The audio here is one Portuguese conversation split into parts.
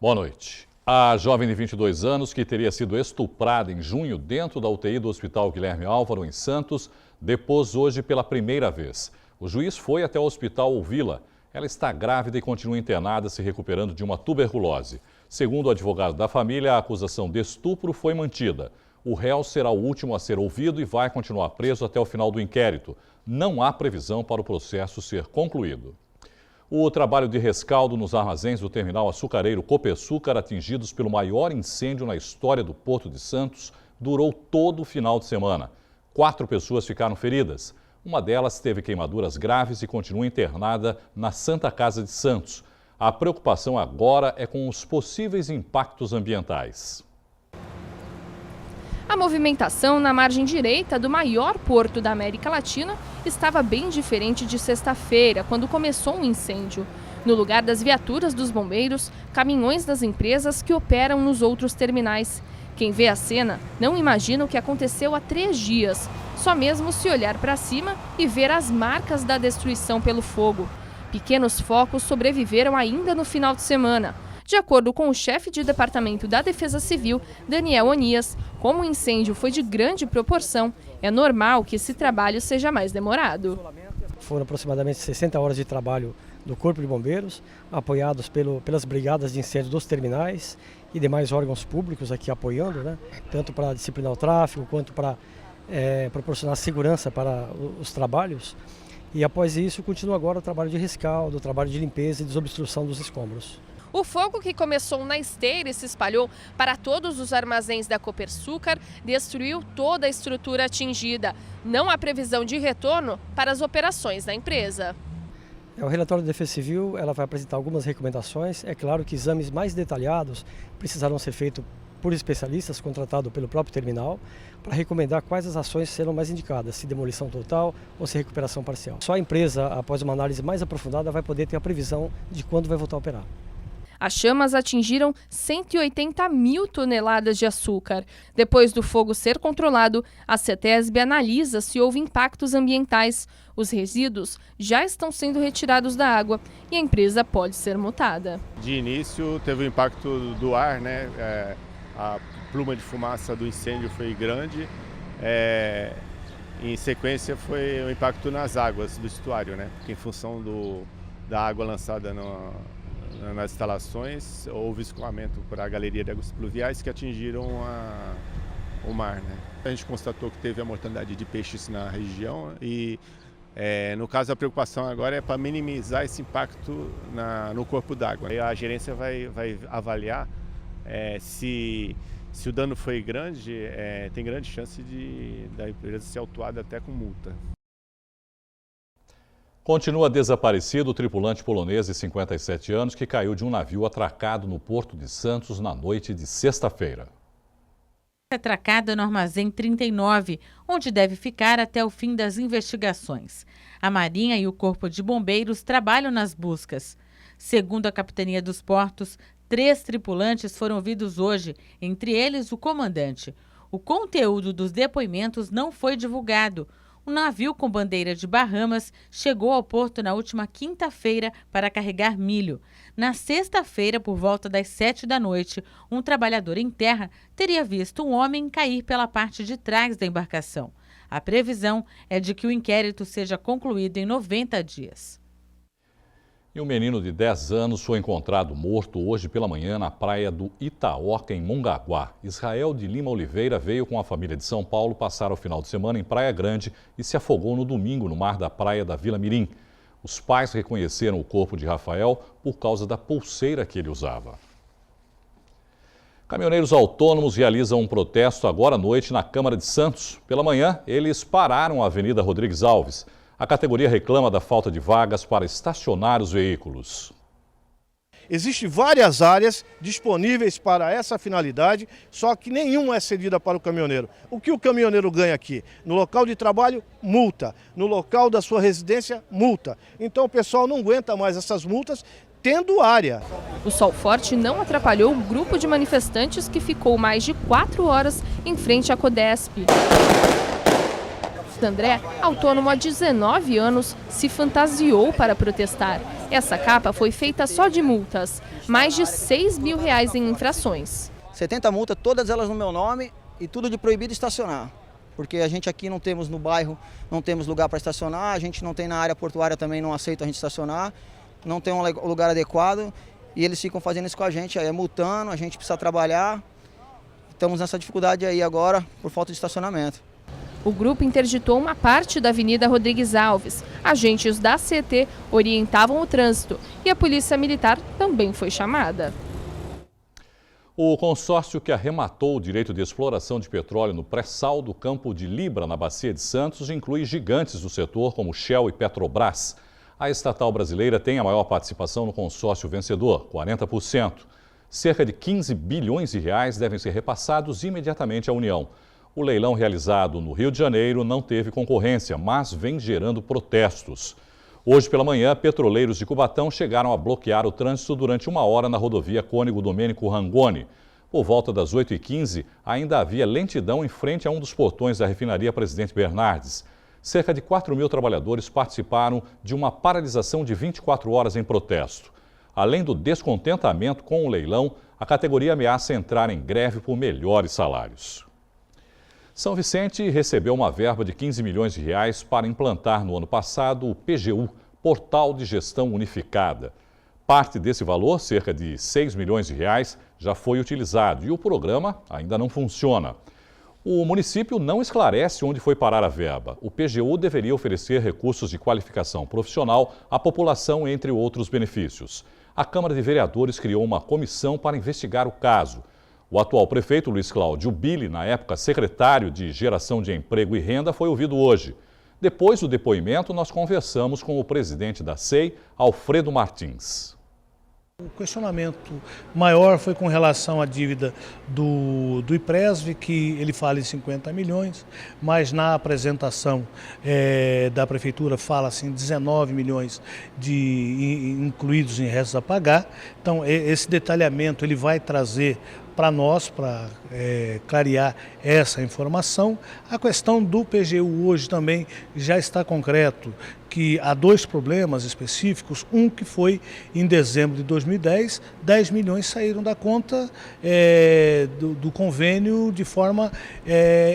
Boa noite. A jovem de 22 anos, que teria sido estuprada em junho dentro da UTI do Hospital Guilherme Álvaro, em Santos, depôs hoje pela primeira vez. O juiz foi até o hospital ouvi-la. Ela está grávida e continua internada, se recuperando de uma tuberculose. Segundo o advogado da família, a acusação de estupro foi mantida. O réu será o último a ser ouvido e vai continuar preso até o final do inquérito. Não há previsão para o processo ser concluído. O trabalho de rescaldo nos armazéns do terminal açucareiro Copersucar, atingidos pelo maior incêndio na história do Porto de Santos, durou todo o final de semana. 4 pessoas ficaram feridas. Uma delas teve queimaduras graves e continua internada na Santa Casa de Santos. A preocupação agora é com os possíveis impactos ambientais. A movimentação na margem direita do maior porto da América Latina estava bem diferente de sexta-feira, quando começou um incêndio. No lugar das viaturas dos bombeiros, caminhões das empresas que operam nos outros terminais. Quem vê a cena não imagina o que aconteceu há 3 dias, só mesmo se olhar para cima e ver as marcas da destruição pelo fogo. Pequenos focos sobreviveram ainda no final de semana. De acordo com o chefe de departamento da Defesa Civil, Daniel Onias, como o incêndio foi de grande proporção, é normal que esse trabalho seja mais demorado. Foram aproximadamente 60 horas de trabalho do Corpo de Bombeiros, apoiados pelas brigadas de incêndio dos terminais e demais órgãos públicos aqui apoiando, né? Tanto para disciplinar o tráfego quanto para proporcionar segurança para os trabalhos. E após isso, continua agora o trabalho de rescaldo, o trabalho de limpeza e desobstrução dos escombros. O fogo, que começou na esteira e se espalhou para todos os armazéns da Copersucar, destruiu toda a estrutura atingida. Não há previsão de retorno para as operações da empresa. O relatório da Defesa Civil ela vai apresentar algumas recomendações. É claro que exames mais detalhados precisarão ser feitos por especialistas contratados pelo próprio terminal para recomendar quais as ações serão mais indicadas, se demolição total ou se recuperação parcial. Só a empresa, após uma análise mais aprofundada, vai poder ter a previsão de quando vai voltar a operar. As chamas atingiram 180 mil toneladas de açúcar. Depois do fogo ser controlado, a CETESB analisa se houve impactos ambientais. Os resíduos já estão sendo retirados da água e a empresa pode ser multada. De início, teve o impacto do ar, né? A pluma de fumaça do incêndio foi grande. Em sequência, foi o impacto nas águas do estuário, né? Porque em função da água lançada nas instalações, houve escoamento para a galeria de águas pluviais que atingiram o mar, né? A gente constatou que teve a mortandade de peixes na região e, no caso, a preocupação agora é para minimizar esse impacto no corpo d'água. A gerência vai avaliar se o dano foi grande, tem grande chance da empresa ser autuada até com multa. Continua desaparecido o tripulante polonês de 57 anos que caiu de um navio atracado no Porto de Santos na noite de sexta-feira. Atracada no armazém 39, onde deve ficar até o fim das investigações. A Marinha e o Corpo de Bombeiros trabalham nas buscas. Segundo a Capitania dos Portos, 3 tripulantes foram ouvidos hoje, entre eles o comandante. O conteúdo dos depoimentos não foi divulgado. Um navio com bandeira de Bahamas chegou ao porto na última quinta-feira para carregar milho. Na sexta-feira, por volta das 7 da noite, um trabalhador em terra teria visto um homem cair pela parte de trás da embarcação. A previsão é de que o inquérito seja concluído em 90 dias. E um menino de 10 anos foi encontrado morto hoje pela manhã na praia do Itaoca, em Mongaguá. Israel de Lima Oliveira veio com a família de São Paulo passar o final de semana em Praia Grande e se afogou no domingo no mar da praia da Vila Mirim. Os pais reconheceram o corpo de Rafael por causa da pulseira que ele usava. Caminhoneiros autônomos realizam um protesto agora à noite na Câmara de Santos. Pela manhã, eles pararam a Avenida Rodrigues Alves. A categoria reclama da falta de vagas para estacionar os veículos. Existem várias áreas disponíveis para essa finalidade, só que nenhuma é cedida para o caminhoneiro. O que o caminhoneiro ganha aqui? No local de trabalho, multa. No local da sua residência, multa. Então o pessoal não aguenta mais essas multas, tendo área. O sol forte não atrapalhou o grupo de manifestantes que ficou mais de 4 horas em frente à Codesp. D'André, autônomo há 19 anos, se fantasiou para protestar. Essa capa foi feita só de multas, mais de R$6 mil em infrações. 70 multas, todas elas no meu nome e tudo de proibido estacionar. Porque a gente aqui não temos no bairro, não temos lugar para estacionar, a gente não tem na área portuária também, não aceita a gente estacionar, não tem um lugar adequado e eles ficam fazendo isso com a gente, aí multando, a gente precisa trabalhar. Estamos nessa dificuldade aí agora por falta de estacionamento. O grupo interditou uma parte da Avenida Rodrigues Alves. Agentes da CET orientavam o trânsito e a Polícia Militar também foi chamada. O consórcio que arrematou o direito de exploração de petróleo no pré-sal do campo de Libra, na Bacia de Santos, inclui gigantes do setor como Shell e Petrobras. A estatal brasileira tem a maior participação no consórcio vencedor, 40%. Cerca de 15 bilhões de reais devem ser repassados imediatamente à União. O leilão realizado no Rio de Janeiro não teve concorrência, mas vem gerando protestos. Hoje pela manhã, petroleiros de Cubatão chegaram a bloquear o trânsito durante 1 hora na rodovia Cônego Domênico Rangoni. Por volta das 8h15, ainda havia lentidão em frente a um dos portões da refinaria Presidente Bernardes. Cerca de 4 mil trabalhadores participaram de uma paralisação de 24 horas em protesto. Além do descontentamento com o leilão, a categoria ameaça entrar em greve por melhores salários. São Vicente recebeu uma verba de 15 milhões de reais para implantar no ano passado o PGU, Portal de Gestão Unificada. Parte desse valor, cerca de 6 milhões de reais, já foi utilizado e o programa ainda não funciona. O município não esclarece onde foi parar a verba. O PGU deveria oferecer recursos de qualificação profissional à população, entre outros benefícios. A Câmara de Vereadores criou uma comissão para investigar o caso. O atual prefeito, Luiz Cláudio Billy, na época secretário de Geração de Emprego e Renda, foi ouvido hoje. Depois do depoimento, nós conversamos com o presidente da SEI, Alfredo Martins. O questionamento maior foi com relação à dívida do IPRESV, que ele fala em 50 milhões, mas na apresentação da Prefeitura fala-se em 19 milhões incluídos em restos a pagar. Então, esse detalhamento ele vai trazer para nós, para clarear essa informação. A questão do PGU hoje também já está concreto, que há 2 problemas específicos. Um que foi em dezembro de 2010, 10 milhões saíram da conta do convênio de forma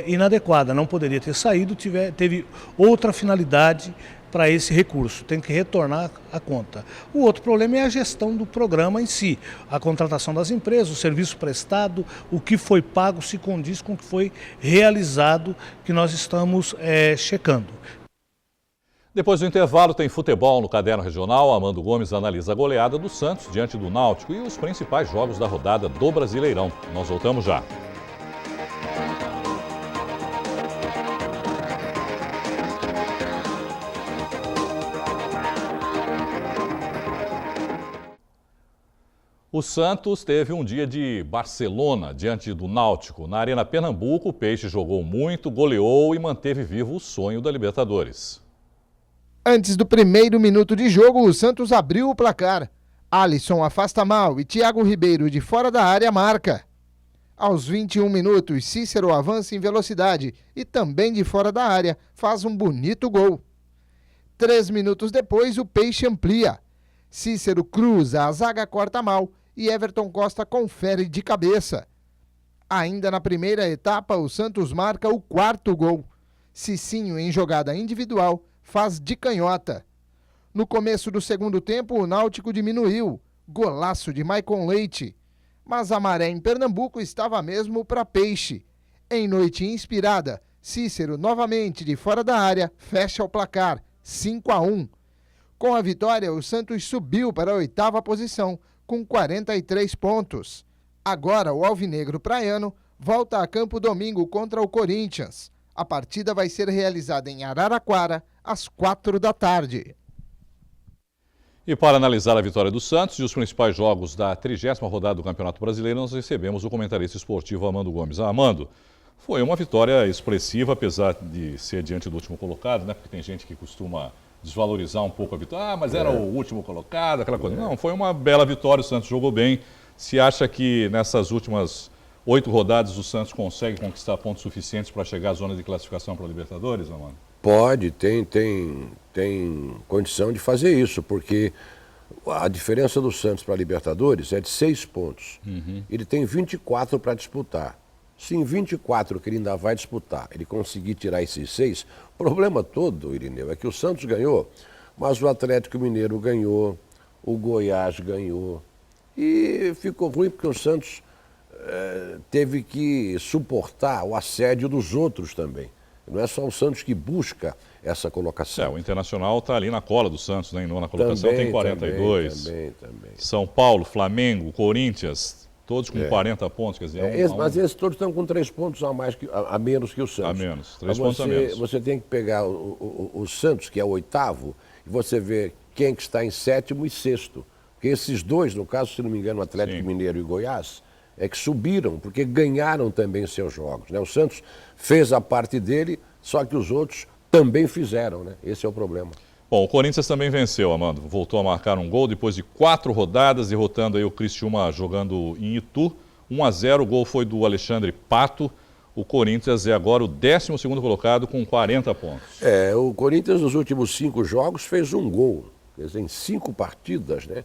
inadequada. Não poderia ter saído, teve outra finalidade para esse recurso, tem que retornar a conta. O outro problema é a gestão do programa em si, a contratação das empresas, o serviço prestado, o que foi pago se condiz com o que foi realizado, que nós estamos checando. Depois do intervalo tem futebol no Caderno Regional. Amando Gomes analisa a goleada do Santos diante do Náutico e os principais jogos da rodada do Brasileirão. Nós voltamos já. O Santos teve um dia de Barcelona diante do Náutico. Na Arena Pernambuco, o Peixe jogou muito, goleou e manteve vivo o sonho da Libertadores. Antes do primeiro minuto de jogo, o Santos abriu o placar. Alisson afasta mal e Thiago Ribeiro, de fora da área, marca. Aos 21 minutos, Cícero avança em velocidade e também de fora da área faz um bonito gol. 3 minutos depois, o Peixe amplia. Cícero cruza, a zaga corta mal e Everton Costa confere de cabeça. Ainda na primeira etapa, o Santos marca o 4º gol. Cicinho, em jogada individual, faz de canhota. No começo do segundo tempo, o Náutico diminuiu. Golaço de Maicon Leite. Mas a maré em Pernambuco estava mesmo para Peixe. Em noite inspirada, Cícero, novamente de fora da área, fecha o placar, 5-1. Com a vitória, o Santos subiu para a 8ª posição, com 43 pontos. Agora, o alvinegro praiano volta a campo domingo contra o Corinthians. A partida vai ser realizada em Araraquara, às 4 da tarde. E para analisar a vitória do Santos e os principais jogos da 30ª rodada do Campeonato Brasileiro, nós recebemos o comentarista esportivo Amando Gomes. Amando, foi uma vitória expressiva, apesar de ser diante do último colocado, né? Porque tem gente que costuma desvalorizar um pouco a vitória. Ah, mas era o último colocado, aquela coisa. Não, foi uma bela vitória, o Santos jogou bem. Se acha que nessas últimas 8 rodadas o Santos consegue conquistar pontos suficientes para chegar à zona de classificação para a Libertadores, Amando? Pode, tem condição de fazer isso, porque a diferença do Santos para a Libertadores é de 6 pontos. Ele tem 24 para disputar. Se em 24 que ele ainda vai disputar, ele conseguir tirar esses 6, o problema todo, Irineu, é que o Santos ganhou, mas o Atlético Mineiro ganhou, o Goiás ganhou. E ficou ruim porque o Santos teve que suportar o assédio dos outros também. Não é só o Santos que busca essa colocação. O Internacional está ali na cola do Santos, né? Em nona colocação, tem 42. Também. São Paulo, Flamengo, Corinthians, todos com 40 pontos. Quer dizer, mas esses todos estão com 3 pontos a menos que o Santos. A menos, 3 pontos a menos. Você tem que pegar o Santos, que é o 8º, e você vê quem que está em 7º e 6º. Porque esses dois, no caso, se não me engano, o Atlético Mineiro e Goiás, é que subiram, porque ganharam também seus jogos, né? O Santos fez a parte dele, só que os outros também fizeram, né? Esse é o problema. Bom, o Corinthians também venceu, Amando. Voltou a marcar um gol depois de 4 rodadas, derrotando aí o Criciúma jogando em Itu. 1-0, o gol foi do Alexandre Pato. O Corinthians é agora o 12º colocado com 40 pontos. O Corinthians nos últimos 5 jogos fez um gol. Quer dizer, em 5 partidas, né?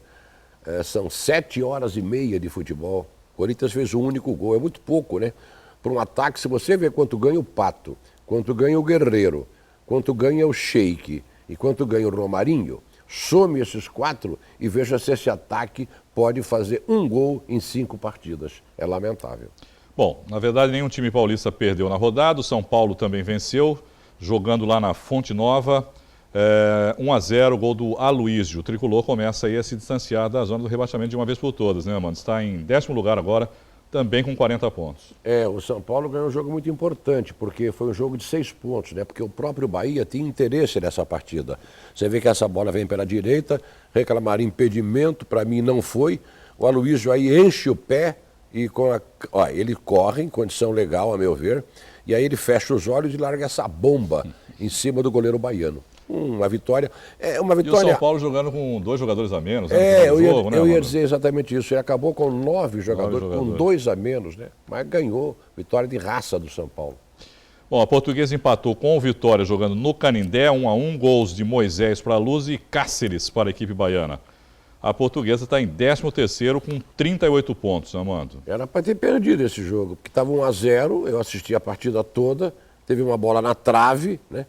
São 7 horas e meia de futebol. O Corinthians fez um único gol, é muito pouco, né? Para um ataque, se você vê quanto ganha o Pato, quanto ganha o Guerreiro, quanto ganha o Sheik e quanto ganha o Romarinho, some esses 4 e veja se esse ataque pode fazer um gol em 5 partidas. É lamentável. Bom, na verdade nenhum time paulista perdeu na rodada, o São Paulo também venceu, jogando lá na Fonte Nova. 1-0, gol do Aloísio. O Tricolor começa aí a se distanciar da zona do rebaixamento de uma vez por todas, né, mano? Está em 10º lugar agora, também com 40 pontos. O São Paulo ganhou um jogo muito importante, porque foi um jogo de 6 pontos, né? Porque o próprio Bahia tinha interesse nessa partida. Você vê que essa bola vem pela direita, reclamaram impedimento, para mim não foi. O Aloísio aí enche o pé e ele corre em condição legal, a meu ver, e aí ele fecha os olhos e larga essa bomba em cima do goleiro baiano. Uma vitória. E o São Paulo jogando com 2 jogadores a menos, né? Eu ia dizer exatamente isso. Ele acabou com 9 jogadores, com 2 a menos, né? Mas ganhou. Vitória de raça do São Paulo. Bom, a Portuguesa empatou com o Vitória jogando no Canindé, 1-1, gols de Moisés para a Luz e Cáceres para a equipe baiana. A Portuguesa está em 13º com 38 pontos, Amando. Era para ter perdido esse jogo, porque estava 1-0, eu assisti a partida toda, teve uma bola na trave, né?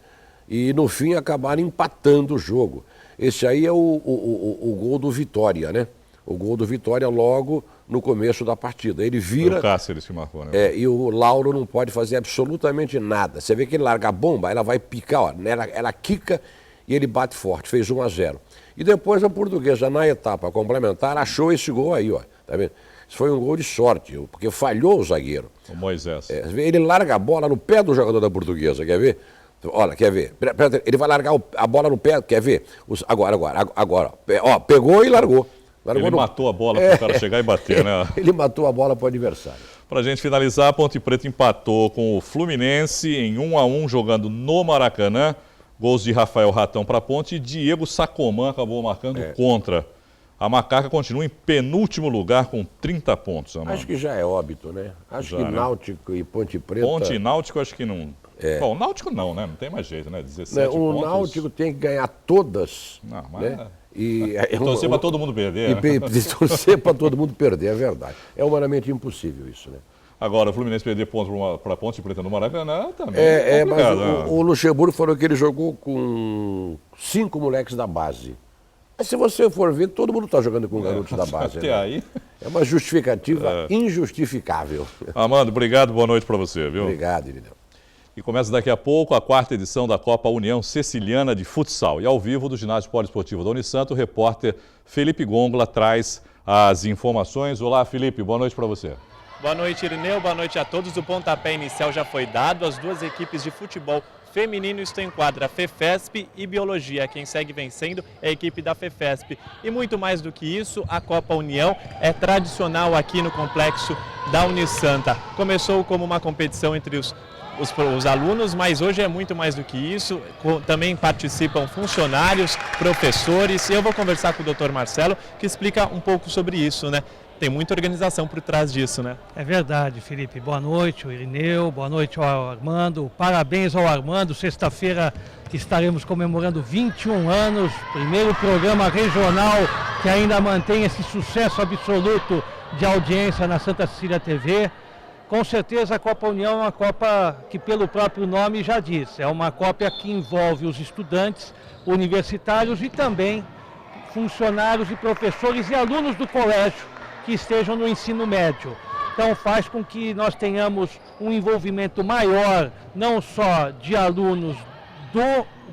E no fim acabaram empatando o jogo. Esse aí é o gol do Vitória, né? O gol do Vitória logo no começo da partida. Ele vira... Foi o Cáceres que marcou, né? E o Lauro não pode fazer absolutamente nada. Você vê que ele larga a bomba, ela vai picar, ó, ela quica e ele bate forte, fez 1-0. E depois a Portuguesa, na etapa complementar, achou esse gol aí, ó. Tá vendo? Isso foi um gol de sorte, porque falhou o zagueiro. O Moisés. Ele larga a bola no pé do jogador da Portuguesa, quer ver? Olha, quer ver? Ele vai largar a bola no pé, quer ver? Agora, ó, pegou e largou. Ele matou a bola para o cara chegar e bater, né? Ele matou a bola para o adversário. Para a gente finalizar, a Ponte Preta empatou com o Fluminense em 1-1, jogando no Maracanã. Gols de Rafael Ratão para a Ponte e Diego Sacomã acabou marcando contra. A Macaca continua em penúltimo lugar com 30 pontos. Amado. Acho que já é óbito, né? Acho que Náutico e Ponte Preta... Ponte e Náutico acho que não... Bom, o Náutico não, né? Não tem mais jeito, né? 17 pontos. O Náutico tem que ganhar todas. Não, mas... né? Torcer para todo mundo perder. Torcer para todo mundo perder, é verdade. É humanamente impossível isso, né? Agora, o Fluminense perder pontos para a Ponte Preta no Maracanã também mas o Luxemburgo falou que ele jogou com 5 moleques da base. Mas se você for ver, todo mundo está jogando com garotos da base. Até né? aí. É uma justificativa injustificável. Amando, obrigado, boa noite para você, viu? Obrigado, Irineu. E começa daqui a pouco a 4ª edição da Copa União Ceciliana de Futsal. E ao vivo do Ginásio Poliesportivo da Unisanto, o repórter Felipe Gongola traz as informações. Olá, Felipe, boa noite para você. Boa noite, Irineu. Boa noite a todos. O pontapé inicial já foi dado. As 2 equipes de futebol feminino estão em quadra, FEFESP e Biologia. Quem segue vencendo é a equipe da FEFESP. E muito mais do que isso, a Copa União é tradicional aqui no complexo da Unisanta. Começou como uma competição entre os alunos, mas hoje é muito mais do que isso. Também participam funcionários, professores. E eu vou conversar com o Dr. Marcelo, que explica um pouco sobre isso, né? tem muita organização por trás disso, né? É verdade, Felipe. Boa noite, o Irineu, boa noite ao Armando. Parabéns ao Armando. Sexta-feira estaremos comemorando 21 anos, primeiro programa regional que ainda mantém esse sucesso absoluto de audiência na Santa Cecília TV. Com certeza a Copa União é uma Copa que, pelo próprio nome já diz, é uma Copa que envolve os estudantes universitários e também funcionários e professores e alunos do colégio que estejam no ensino médio. Então faz com que nós tenhamos um envolvimento maior, não só de alunos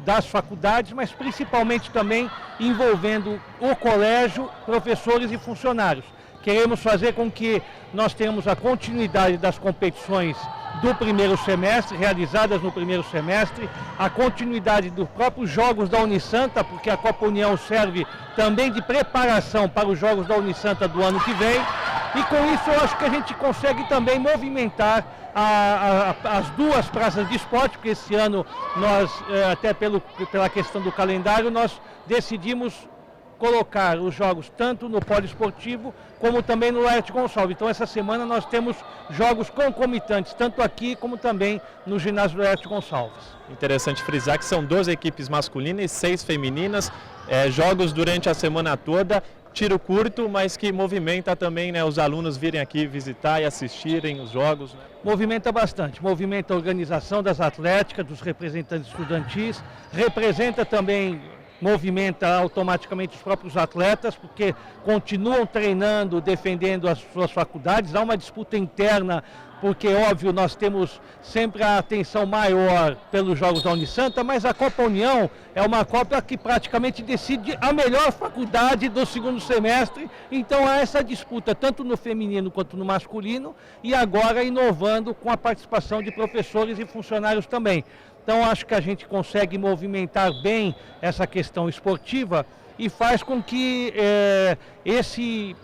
das faculdades, mas principalmente também envolvendo o colégio, professores e funcionários. Queremos fazer com que nós tenhamos a continuidade das competições do primeiro semestre, realizadas no primeiro semestre, a continuidade dos próprios jogos da Unisanta, porque a Copa União serve também de preparação para os jogos da Unisanta do ano que vem. E com isso eu acho que a gente consegue também movimentar as duas praças de esporte, porque esse ano nós, até pela questão do calendário, nós decidimos colocar os jogos tanto no poliesportivo como também no Laerte Gonçalves. Então essa semana nós temos jogos concomitantes, tanto aqui como também no ginásio Laerte Gonçalves. Interessante frisar que são 12 equipes masculinas e 6 femininas, jogos durante a semana toda, tiro curto, mas que movimenta também, né, os alunos virem aqui visitar e assistirem os jogos. Né? Movimenta bastante, movimenta a organização das atléticas, dos representantes estudantis, representa também, movimenta automaticamente os próprios atletas, porque continuam treinando, defendendo as suas faculdades. Há uma disputa interna, porque, óbvio, nós temos sempre a atenção maior pelos jogos da Unisanta, mas a Copa União é uma Copa que praticamente decide a melhor faculdade do segundo semestre. Então há essa disputa, tanto no feminino quanto no masculino, e agora inovando com a participação de professores e funcionários também. Então acho que a gente consegue movimentar bem essa questão esportiva e faz com que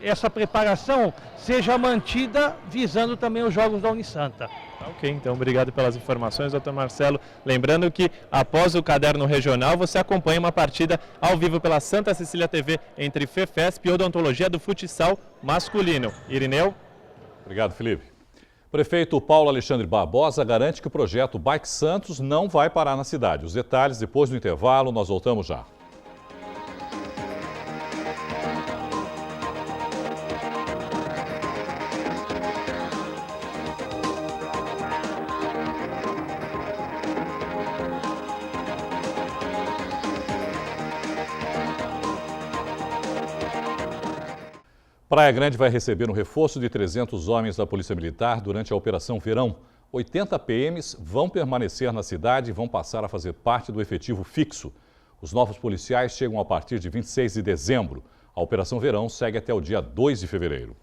essa preparação seja mantida visando também os jogos da Unisanta. Ok, então obrigado pelas informações, doutor Marcelo. Lembrando que após o Caderno Regional você acompanha uma partida ao vivo pela Santa Cecília TV entre FEFESP e Odontologia do Futsal Masculino. Irineu? Obrigado, Felipe. Prefeito Paulo Alexandre Barbosa garante que o projeto Bike Santos não vai parar na cidade. Os detalhes depois do intervalo, nós voltamos já. Praia Grande vai receber um reforço de 300 homens da Polícia Militar durante a Operação Verão. 80 PMs vão permanecer na cidade e vão passar a fazer parte do efetivo fixo. Os novos policiais chegam a partir de 26 de dezembro. A Operação Verão segue até o dia 2 de fevereiro.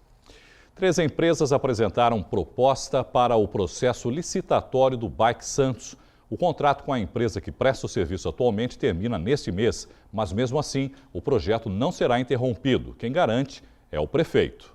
3 empresas apresentaram proposta para o processo licitatório do Bike Santos. O contrato com a empresa que presta o serviço atualmente termina neste mês, mas mesmo assim o projeto não será interrompido. Quem garante é o prefeito.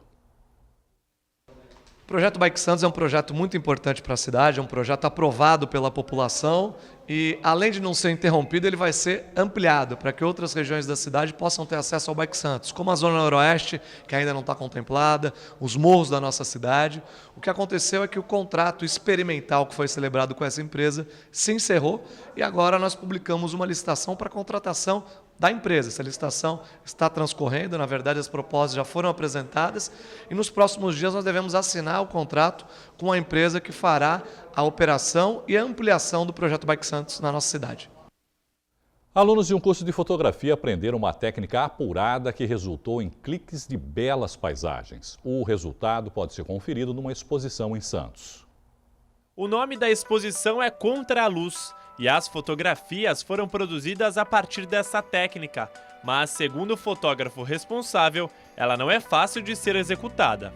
O projeto Bike Santos é um projeto muito importante para a cidade, é um projeto aprovado pela população e, além de não ser interrompido, ele vai ser ampliado para que outras regiões da cidade possam ter acesso ao Bike Santos, como a Zona Noroeste, que ainda não está contemplada, os morros da nossa cidade. O que aconteceu é que o contrato experimental que foi celebrado com essa empresa se encerrou e agora nós publicamos uma licitação para contratação da empresa. Essa licitação está transcorrendo, na verdade as propostas já foram apresentadas e nos próximos dias nós devemos assinar o contrato com a empresa que fará a operação e a ampliação do projeto Bike Santos na nossa cidade. Alunos de um curso de fotografia aprenderam uma técnica apurada que resultou em cliques de belas paisagens. O resultado pode ser conferido numa exposição em Santos. O nome da exposição é Contra a Luz. E as fotografias foram produzidas a partir dessa técnica, mas, segundo o fotógrafo responsável, ela não é fácil de ser executada.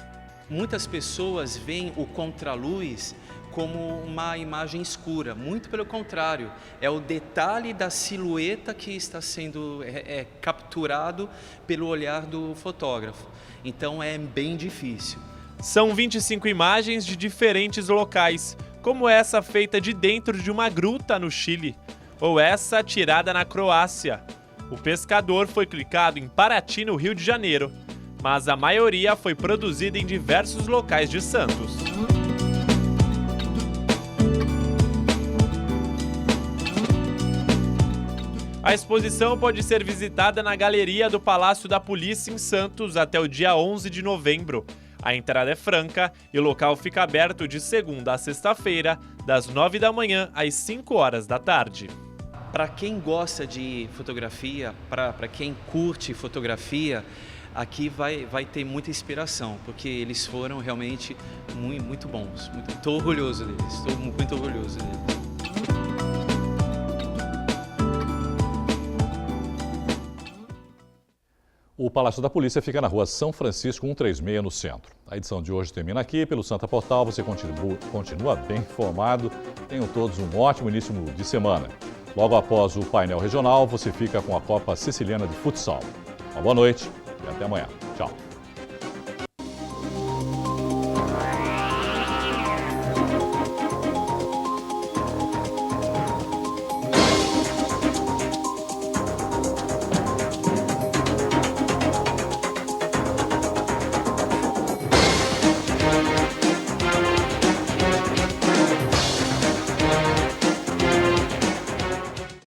Muitas pessoas veem o contraluz como uma imagem escura, muito pelo contrário, é o detalhe da silhueta que está sendo capturado pelo olhar do fotógrafo, então é bem difícil. São 25 imagens de diferentes locais, como essa feita de dentro de uma gruta no Chile, ou essa tirada na Croácia. O pescador foi clicado em Paraty, no Rio de Janeiro. mas a maioria foi produzida em diversos locais de Santos. A exposição pode ser visitada na Galeria do Palácio da Polícia em Santos até o dia 11 de novembro. A entrada é franca e o local fica aberto de segunda a sexta-feira, das 9 da manhã às 5 horas da tarde. Para quem gosta de fotografia, para quem curte fotografia, aqui vai ter muita inspiração, porque eles foram realmente muito bons. Estou orgulhoso deles, estou muito orgulhoso deles. O Palácio da Polícia fica na rua São Francisco 136, no centro. A edição de hoje termina aqui. Pelo Santa Portal, você continua bem informado. Tenham todos um ótimo início de semana. Logo após o painel regional, você fica com a Copa Siciliana de Futsal. Uma boa noite e até amanhã. Tchau.